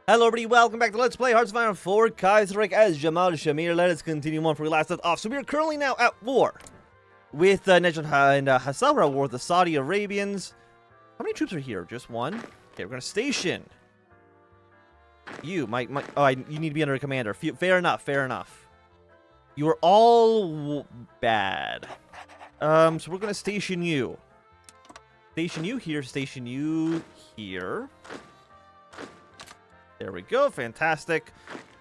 Hello everybody, welcome back to Let's Play Hearts of Iron 4 Kaiserreich as Jamal Shamir. Let us continue on for we last left off. So we are currently now at war with Najad and Hassan. We're at war with the Saudi Arabians. How many troops are here? Just one? Okay, we're going to station you. You need to be under a commander. Fair enough, fair enough. You are all bad. So we're going to station you. Station you here, station you here. There we go. Fantastic.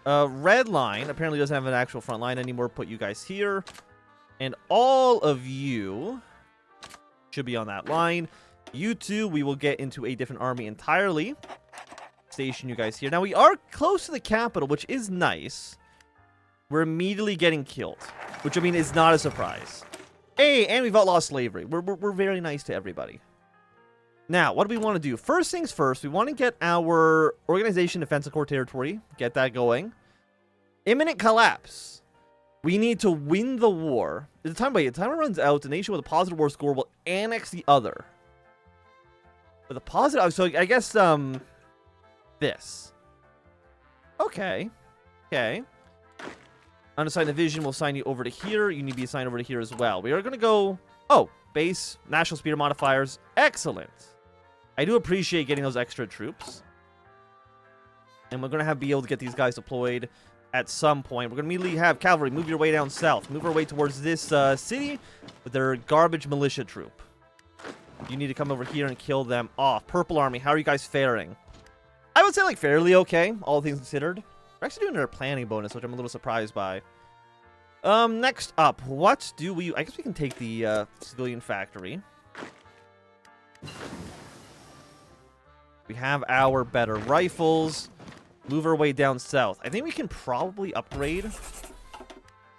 Red line apparently doesn't have an actual front line anymore. Put you guys here. And all of you should be on that line. You two, we will get into a different army entirely. Station you guys here. Now, we are close to the capital, which is nice. We're immediately getting killed, which, I mean, is not a surprise. Hey, and we've outlawed slavery. We're very nice to everybody. Now, what do we want to do? First things first, we want to get our organization defensive core territory. Get that going. Imminent collapse. We need to win the war. The time runs out. The nation with a positive war score will annex the other. With a positive... So, I guess, this. Okay. Okay. Unassigned division will assign you over to here. You need to be assigned over to here as well. We are going to go... Oh, base, national speeder modifiers. Excellent. I do appreciate getting those extra troops. And we're going to be able to get these guys deployed at some point. We're going to immediately have cavalry move your way down south. Move our way towards this city with their garbage militia troop. You need to come over here and kill them off. Purple Army, how are you guys faring? I would say, like, fairly okay, all things considered. We're actually doing our planning bonus, which I'm a little surprised by. Next up, what do we... I guess we can take the civilian factory. We have our better rifles. Move our way down south. I think we can probably upgrade.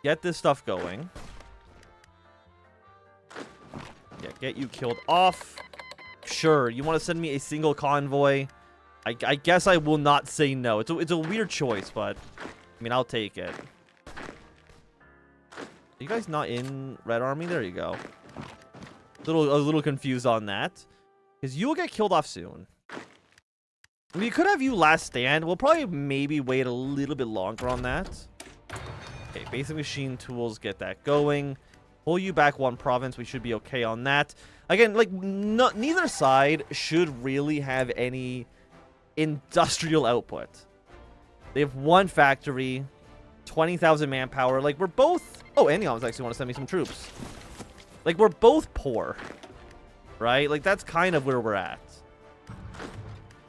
Get this stuff going. Yeah, get you killed off. Sure, you want to send me a single convoy? I guess I will not say no. It's a weird choice, but... I mean, I'll take it. Are you guys not in Red Army? There you go. A little confused on that. Because you will get killed off soon. We could have you last stand. We'll probably maybe wait a little bit longer on that. Okay, basic machine tools, get that going. Pull you back one province. We should be okay on that. Again, like, neither side should really have any industrial output. They have one factory, 20,000 manpower. Like, we're both... Oh, Anyons actually want to send me some troops. Like, we're both poor. Right? Like, that's kind of where we're at.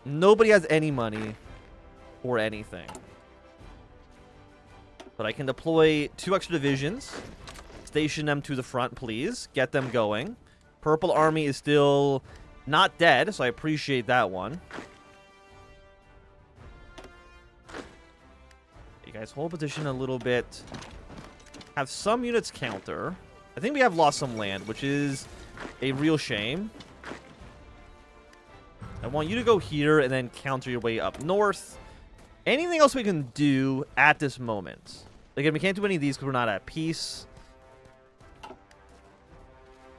Nobody has any money or anything. But I can deploy 2 extra divisions. Station them to the front, please. Get them going. Purple Army is still not dead, so I appreciate that one. You guys hold position a little bit. Have some units counter. I think we have lost some land, which is a real shame. I want you to go here and then counter your way up north. Anything else we can do at this moment? Again, we can't do any of these because we're not at peace.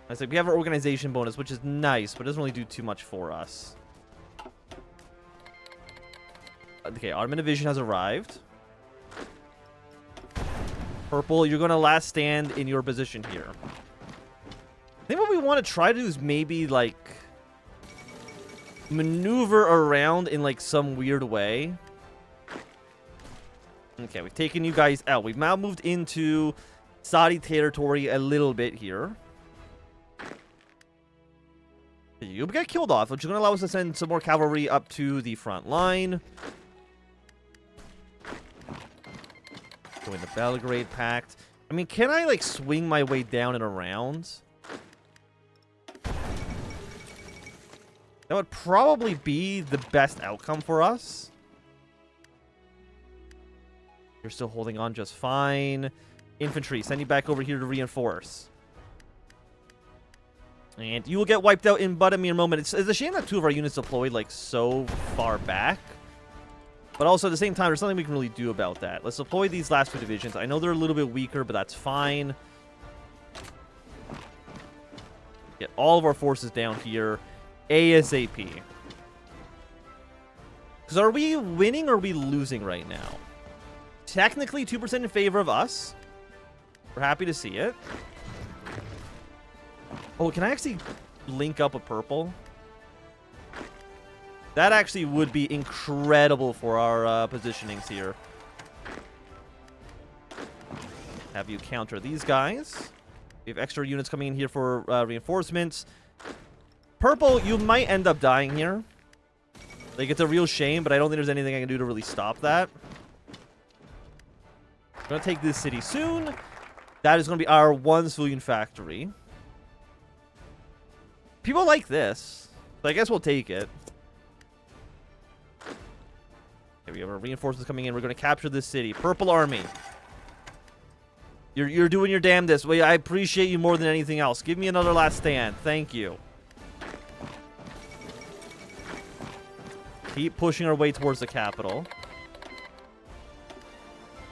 I said we have our organization bonus, which is nice, but it doesn't really do too much for us. Okay, Ottoman division has arrived. Purple, you're going to last stand in your position here. I think what we want to try to do is maybe, like, maneuver around in, like, some weird way. Okay, we've taken you guys out. We've now moved into Saudi territory a little bit here. You get killed off, which is going to allow us to send some more cavalry up to the front line. Join the Belgrade Pact. I mean, can I, like, swing my way down and around? That would probably be the best outcome for us. You're still holding on just fine. Infantry, send you back over here to reinforce. And you will get wiped out in but a mere moment. It's a shame that 2 of our units deployed, like, so far back. But also, at the same time, there's nothing we can really do about that. Let's deploy these last 2 divisions. I know they're a little bit weaker, but that's fine. Get all of our forces down here. ASAP. Because are we winning or are we losing right now? Technically 2% in favor of us. We're happy to see it. Oh, can I actually link up a purple? That actually would be incredible for our positionings here. Have you counter these guys. We have extra units coming in here for reinforcements. Purple, you might end up dying here. Like, it's a real shame, but I don't think there's anything I can do to really stop that. I'm going to take this city soon. That is going to be our one civilian factory. People like this, so I guess we'll take it. Okay, we have our reinforcements coming in. We're going to capture this city. Purple Army. You're doing your damnedest. Well, I appreciate you more than anything else. Give me another last stand. Thank you. Keep pushing our way towards the capital.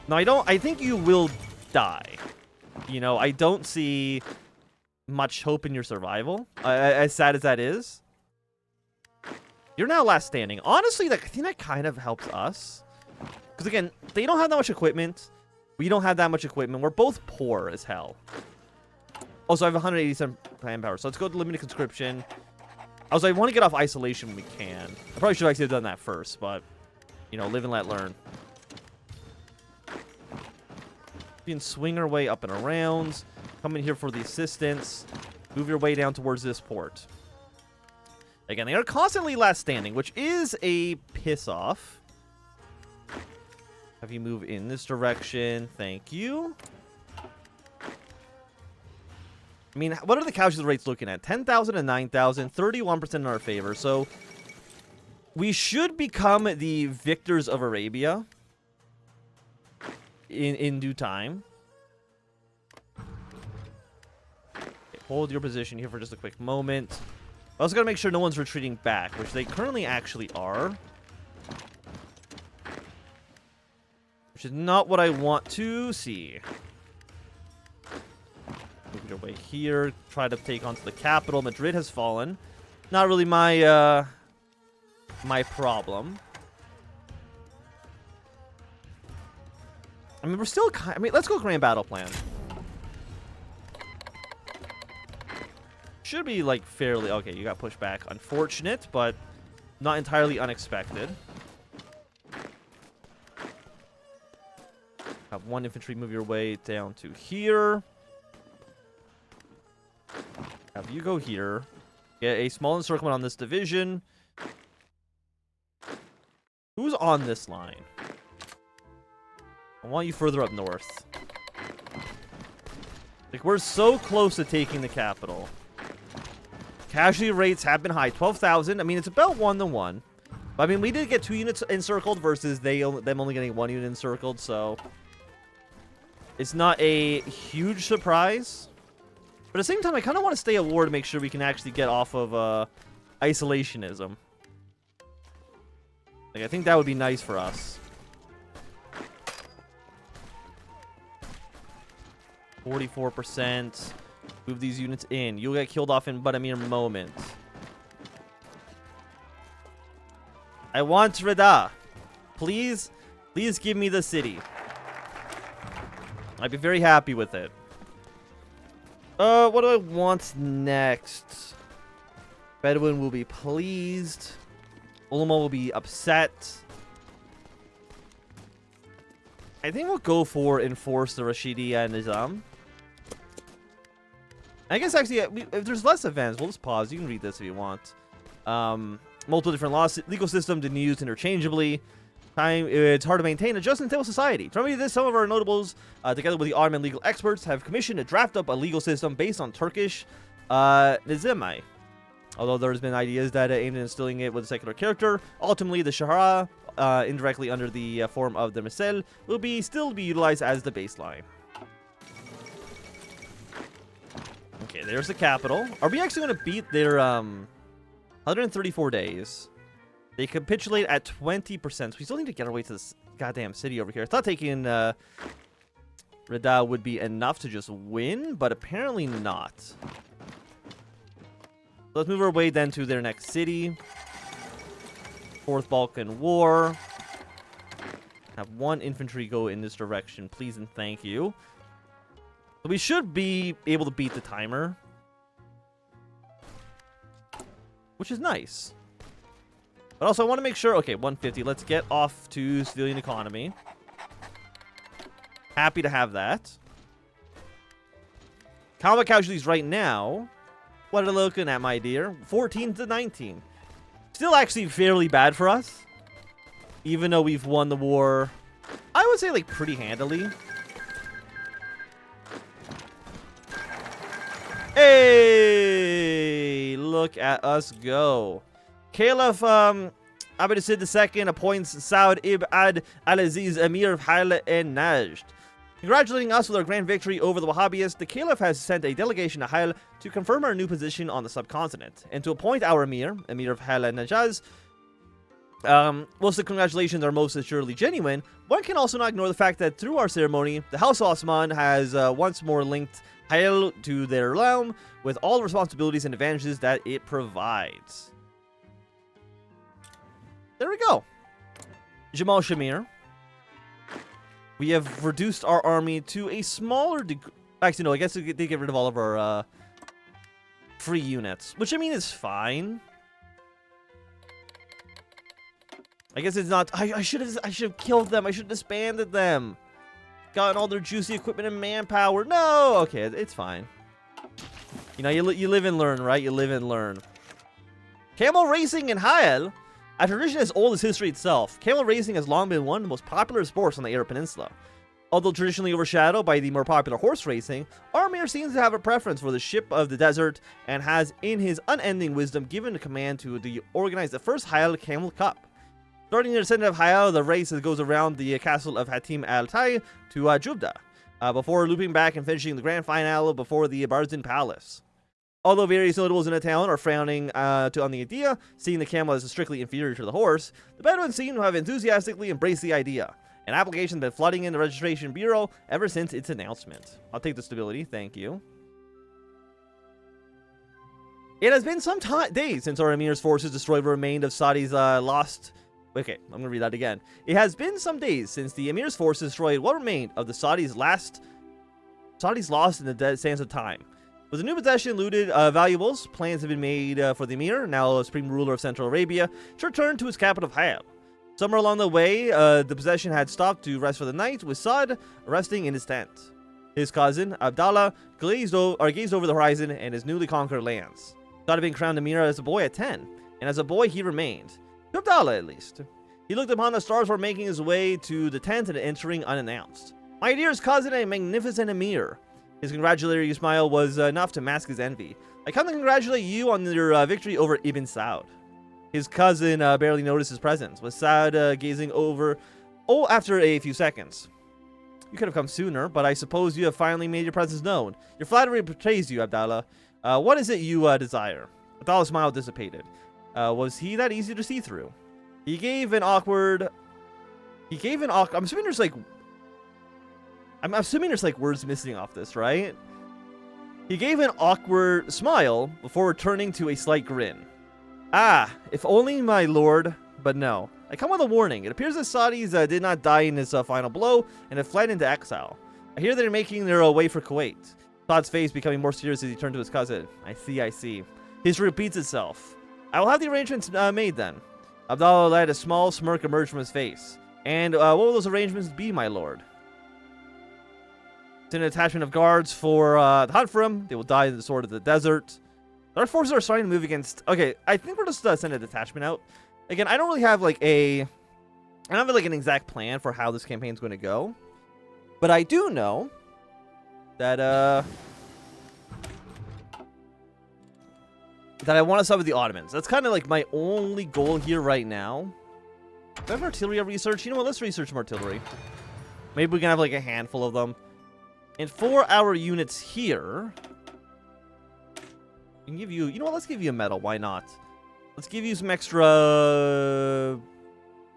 No, I think you will die. You know, I don't see much hope in your survival. As sad as that is. You're now last standing. Honestly, I think that kind of helps us. Because again, they don't have that much equipment. We don't have that much equipment. We're both poor as hell. Also, I have 187 manpower. So let's go to limited conscription. I want to get off isolation when we can. I probably should have actually done that first, but, you know, live and let learn. We can swing our way up and around. Come in here for the assistance. Move your way down towards this port. Again, they are constantly last standing, which is a piss off. Have you move in this direction? Thank you. I mean, what are the casualty rates looking at? 10,000 and 9,000, 31% in our favor. So we should become the victors of Arabia in due time. Okay, hold your position here for just a quick moment. I also got to make sure no one's retreating back, which they currently actually are. Which is not what I want to see. Move your way here. Try to take onto the capital. Madrid has fallen. Not really my my problem. I mean, we're still I mean, let's go grand battle plan. Should be, like, fairly... Okay, you got pushed back. Unfortunate, but not entirely unexpected. Have one infantry move your way down to here. Have you go here. Get a small encirclement on this division. Who's on this line? I want you further up north. Like, we're so close to taking the capital. Casualty rates have been high. 12,000. I mean, it's about 1-to-1. But, I mean, we did get 2 units encircled versus them only getting 1 unit encircled, so... It's not a huge surprise. But at the same time, I kind of want to stay at war to make sure we can actually get off of isolationism. Like, I think that would be nice for us. 44%. Move these units in. You'll get killed off in but a mere moment. I want Reda. Please give me the city. I'd be very happy with it. What do I want next? Bedouin will be pleased. Ulama will be upset. I think we'll go for enforce the Rashidi and Nizam. I guess actually, if there's less events, we'll just pause. You can read this if you want. Multiple different laws, legal system to be used interchangeably. It's hard to maintain a just and stable society. To remedy this, some of our notables, together with the Ottoman legal experts, have commissioned to draft up a legal system based on Turkish Nizami. Although there's been ideas that aimed at instilling it with a secular character, ultimately the Shahara, indirectly under the form of the Misel, will still be utilized as the baseline. Okay, there's the capital. Are we actually going to beat their 134 days? They capitulate at 20%. So we still need to get our way to this goddamn city over here. I thought taking Reda would be enough to just win, but apparently not. Let's move our way then to their next city. Fourth Balkan War. Have 1 infantry go in this direction, please and thank you. So we should be able to beat the timer, which is nice. But also, I want to make sure... Okay, 150. Let's get off to civilian economy. Happy to have that. Combat casualties right now. What are you looking at, my dear? 14 to 19. Still actually fairly bad for us. Even though we've won the war, I would say, like, pretty handily. Hey! Look at us go. Caliph Abbasid II appoints Saud ibn al-Aziz Emir of Hala and Najd. Congratulating us with our grand victory over the Wahhabis, the Caliph has sent a delegation to Hal to confirm our new position on the subcontinent, and to appoint our Emir of Hala and Najaz. Whilst the congratulations are most assuredly genuine, one can also not ignore the fact that through our ceremony, the House of Osman has once more linked Hayal to their realm with all the responsibilities and advantages that it provides. There we go. Jamal Shamir. We have reduced our army to a smaller degree. Actually, no, I guess they get rid of all of our free units, which I mean is fine. I guess it's not. I should have killed them. I should have disbanded them. Gotten all their juicy equipment and manpower. No, okay, it's fine. You know, you live and learn, right? You live and learn. Camel racing in Hayal, a tradition as old as history itself. Camel racing has long been one of the most popular sports on the Arab Peninsula. Although traditionally overshadowed by the more popular horse racing, Armir seems to have a preference for the ship of the desert and has, in his unending wisdom, given the command to organize the first Hayal Camel Cup. Starting in the center of Hayal, the race goes around the castle of Hatim al-Tai to Jubda, before looping back and finishing the grand finale before the Barzin Palace. Although various notables in the town are frowning on the idea, seeing the camel as strictly inferior to the horse, the Bedouins seem to have enthusiastically embraced the idea. An application has been flooding in the registration bureau ever since its announcement. I'll take the stability, thank you. It has been some days since our Emir's forces destroyed the remains of Saudi's lost... Okay, I'm going to read that again. It has been some days since the Emir's forces destroyed what remained of the Saudi's lost in the dead sands of time. With the new possession looted valuables, plans have been made for the Emir, now supreme ruler of Central Arabia, to return to his capital of Hayal. Somewhere along the way, the possession had stopped to rest for the night, with Saad resting in his tent. His cousin, Abdallah, gazed over the horizon and his newly conquered lands. Saad had been crowned Emir as a boy at 10, and as a boy he remained. To Abdallah, at least. He looked upon the stars while making his way to the tent and entering unannounced. My dearest cousin, a magnificent Emir. His congratulatory smile was enough to mask his envy. I come to congratulate you on your victory over Ibn Saud. His cousin barely noticed his presence, with Saud gazing over, after a few seconds. You could have come sooner, but I suppose you have finally made your presence known. Your flattery betrays you, Abdallah. What is it you desire? Abdallah's smile dissipated. Was he that easy to see through? He gave an awkward... I'm assuming there's like words missing off this, right? He gave an awkward smile before returning to a slight grin. Ah, if only my lord, but no. I come with a warning. It appears that Saudis did not die in this final blow and have fled into exile. I hear they're making their way for Kuwait. Saad's face becoming more serious as he turned to his cousin. I see. History repeats itself. I will have the arrangements made then. Abdallah let a small smirk emerge from his face. And what will those arrangements be, my lord? Send an attachment of guards for the hunt for him. They will die in the sword of the desert. Our forces are starting to move against... Okay, I think we're just send a detachment out. Again, I don't really have like I don't have like an exact plan for how this campaign is going to go. But I do know that that I want to side with the Ottomans. That's kind of like my only goal here right now. Do I have artillery research? You know what? Let's research some artillery. Maybe we can have like a handful of them. And for our units here, we can give you... You know what? Let's give you a medal. Why not? Let's give you some extra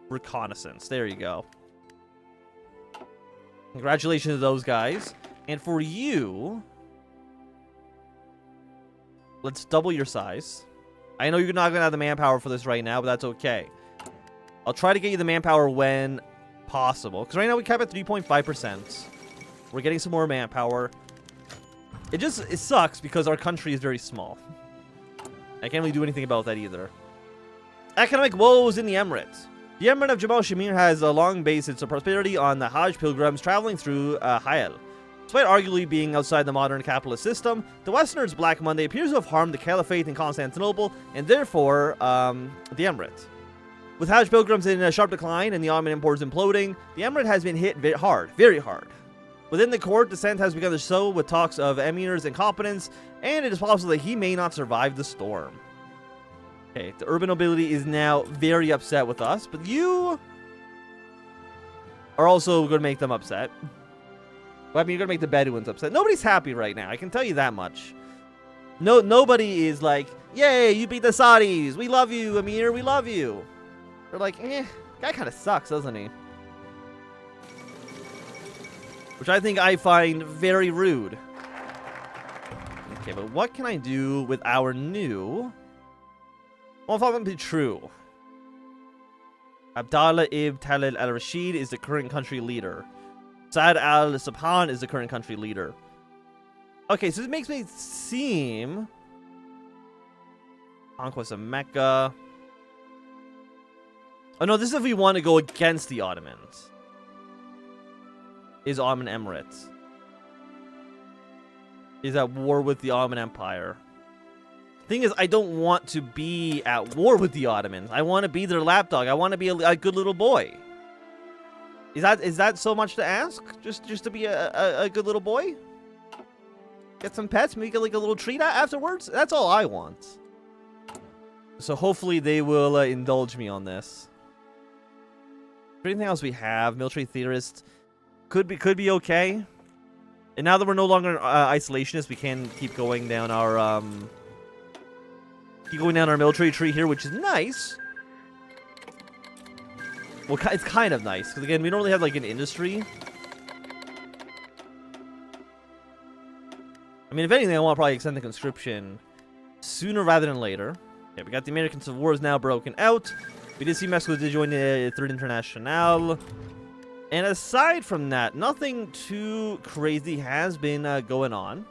reconnaissance. There you go. Congratulations to those guys. And for you... Let's double your size. I know you're not going to have the manpower for this right now, but that's okay. I'll try to get you the manpower when possible. Because right now we cap at 3.5%. We're getting some more manpower. It sucks because our country is very small. I can't really do anything about that either. Economic woes in the Emirates. The Emirate of Jamal Shamir has a long basis of prosperity on the Hajj pilgrims traveling through Hayal. Despite arguably being outside the modern capitalist system, the Westerners' Black Monday appears to have harmed the Caliphate in Constantinople and therefore the Emirate. With Hajj pilgrims in a sharp decline and the Ottoman imports imploding, the Emirate has been hit very hard. Within the court, dissent has begun to sow with talks of Emir's incompetence, and it is possible that he may not survive the storm. Okay, the urban nobility is now very upset with us, but you are also going to make them upset. Well, I mean, you're going to make the Bedouins upset. Nobody's happy right now, I can tell you that much. Nobody is like, yay, you beat the Saudis. We love you, Emir, we love you. They're like, guy kind of sucks, doesn't he? Which I find very rude. Okay, but what can I do with our new... Well, if I'm going to be true. Abdallah ibn Talal al-Rashid is the current country leader. Saad al-Sabhan is the current country leader. Okay, so this makes me seem... Conquest of Mecca. Oh no, this is if we want to go against the Ottomans. Is Ottoman Emirates. Is at war with the Ottoman Empire. Thing is, I don't want to be at war with the Ottomans. I want to be their lapdog. I want to be a good little boy. Is that so much to ask? Just to be a good little boy? Get some pets, maybe get like a little treat afterwards? That's all I want. So hopefully they will indulge me on this. Anything else we have? Military theorist could be okay. And now that we're no longer isolationists, we can keep going down our military tree here, which is nice. Well, it's kind of nice because again, we don't really have like an industry. I mean, if anything, I want to probably extend the conscription sooner rather than later. Okay, we got the American Civil War is now broken out. We did see Mexico did join the Third International. And aside from that, nothing too crazy has been going on.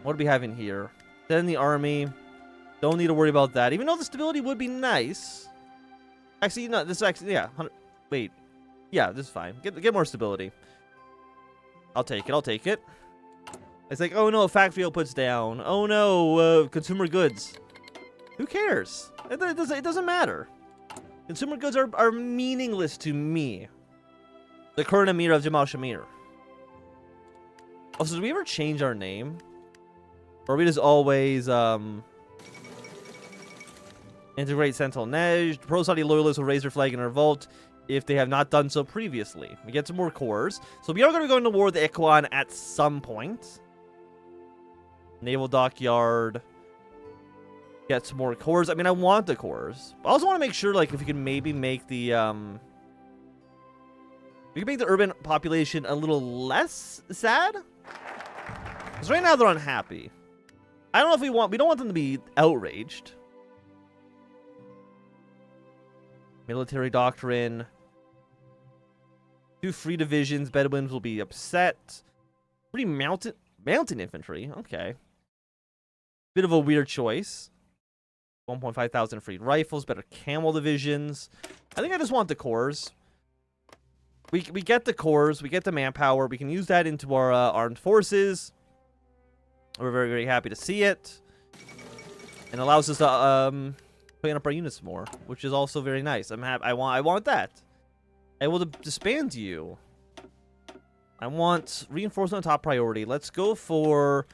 What do we have in here? Send the army. Don't need to worry about that. Even though the stability would be nice. Actually, no, this is actually, yeah. Wait. Yeah, this is fine. Get more stability. I'll take it. It's like, oh no, factory output's down. Oh no, consumer goods. Who cares? It doesn't matter. Consumer goods are meaningless to me. The current Emir of Jamal Shamir. Also, did we ever change our name? Or we just always integrate Sentinel Neige? Pro-Saudi loyalists will raise their flag in revolt if they have not done so previously. We get some more cores. So we are going to go into war with the Quam at some point. Naval dockyard. Get some more cores. I mean, I want the cores. I also want to make sure, like, if we can maybe make the, we can make the urban population a little less sad. Because right now they're unhappy. I don't know if we don't want them to be outraged. Military doctrine. 2 free divisions. Bedouins will be upset. Pretty mountain infantry. Okay. Bit of a weird choice. 1.5 thousand free rifles, better camel divisions. I think I just want the cores. We get the cores, we get the manpower, we can use that into our armed forces. We're very, very happy to see it. And allows us to clean up our units more, which is also very nice. I'm happy. I want that. I will disband you. I want reinforcement top priority. Let's go for,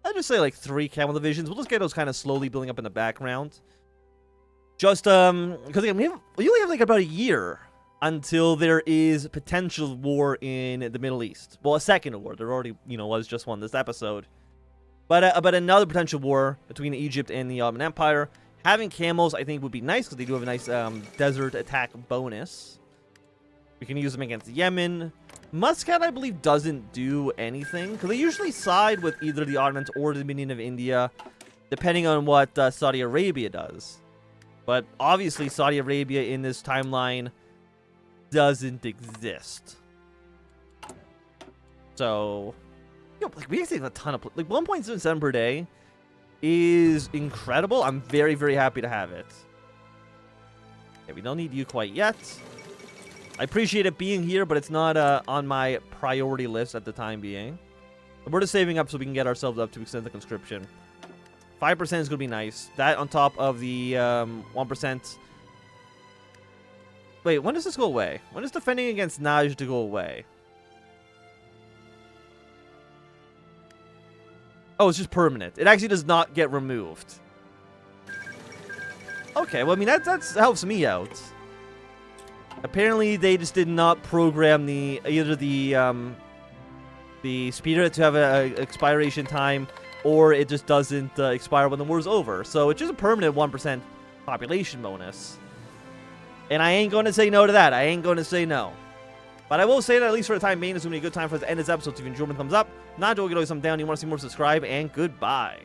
I'll just say like 3 camel divisions. We'll just get those kind of slowly building up in the background. Just because again, we only have like about a year until there is potential war in the Middle East. Well, a second war. There already, was just one this episode. But another potential war between Egypt and the Ottoman Empire. Having camels, I think, would be nice because they do have a nice desert attack bonus. We can use them against Yemen. Muscat, I believe, doesn't do anything because they usually side with either the Ottomans or the Dominion of India, depending on what Saudi Arabia does. But obviously, Saudi Arabia in this timeline doesn't exist. So, like, we actually have a ton of... Like, 1.77 per day is incredible. I'm very, very happy to have it. Okay, we don't need you quite yet. I appreciate it being here, but it's not on my priority list at the time being. We're just saving up so we can get ourselves up to extend the conscription. 5% is going to be nice. That on top of the 1%. Wait, when does this go away? When is defending against Naj to go away? Oh, it's just permanent. It actually does not get removed. Okay, well, I mean, that helps me out. Apparently, they just did not program either the Spirit to have an expiration time, or it just doesn't expire when the war's over. So it's just a permanent 1% population bonus. And I ain't going to say no to that. I ain't going to say no. But I will say that at least for the time being, it's going to be a good time for us to end this episode. So if you enjoyed, thumbs up. Not enjoying it, always thumb down. You want to see more, subscribe, and goodbye.